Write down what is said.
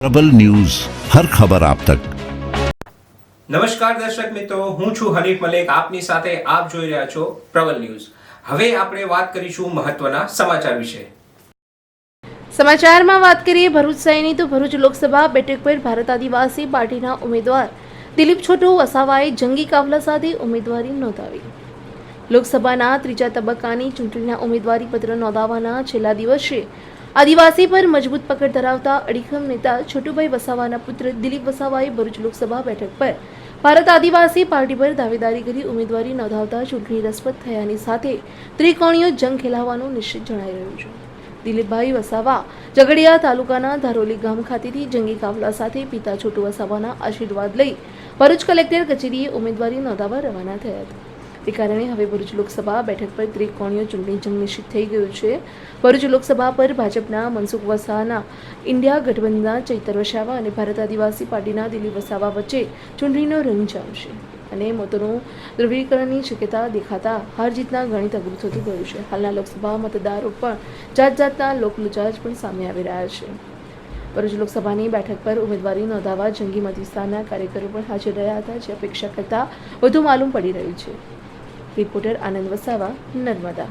પ્રબલ news હર ખબર આપ તક। નમસ્કાર દર્શક મિત્રો, હું છું હનીફ મલેક, આપની સાથે આપ જોઈ રહ્યા છો પ્રબલ ન્યૂઝ। હવે આપણે વાત કરીશું મહત્વના સમાચાર વિશે। સમાચારમાં વાત કરીએ ભરૂચ શહેરની તો ભરૂચ લોકસભા બેઠક પર ભારત આદિવાસી પાર્ટીના ઉમેદવાર દિલીપ છોટુ વસાવાએ જંગી કાફલા સાથે ઉમેદવારી નોંધાવી। લોકસભાના ત્રીજા તબક્કાની ચૂંટણીના ઉમેદવારી પત્ર નોંધાવવાના છેલ્લા દિવસે આદિવાસી પર મજબૂત પકડ ધરાવતા અડીખમ નેતા છોટુભાઈ વસાવાના પુત્ર દિલીપ વસાવાએ ભરૂચ લોકસભા બેઠક પર ભારત આદિવાસી પાર્ટી પર દાવેદારી કરી ઉમેદવારી નોંધાવતા ચૂંટણી રસપ્રદ થયાની સાથે ત્રિકોણીય જંગ ખેલાવવાનું નિશ્ચિત જણાઈ રહ્યું છે। દિલીપભાઈ વસાવા ઝઘડિયા તાલુકાના ધારોલી ગામ ખાતેથી જંગી કાફલા સાથે પિતા છોટુ વસાવાના આશીર્વાદ લઈ ભરૂચ કલેક્ટર કચેરીએ ઉમેદવારી નોંધાવવા રવાના થયા હતા। તે કારણે હવે ભરૂચ લોકસભા બેઠક પર ત્રિકોણીય ચૂંટણી જંગ નિશ્ચિત થઈ ગયું છે। ભરૂચ લોકસભા પર ભાજપના મનસુખ વસાવાના ઇન્ડિયા ગઠબંધનના ચૈતર વસાવા અને ભારત આદિવાસી પાર્ટીના દિલીપ વસાવા વચ્ચે ચૂંટણીનો રંગ જામશે અને મતોનું ધ્રુવીકરણની શક્યતા દેખાતા હાર જીતના ગણિત અઘરું થતું ગયું છે। હાલના લોકસભા મતદારો પણ જાતના લોકલુચાજ પણ સામે આવી રહ્યા છે। ભરૂચ લોકસભાની બેઠક પર ઉમેદવારી નોંધાવવા જંગી મત વિસ્તારના કાર્યકરો પણ હાજર રહ્યા હતા, જે અપેક્ષા કરતાં વધુ માલુમ પડી રહ્યું છે। રિપોર્ટર આનંદ વસાવા, નર્મદા।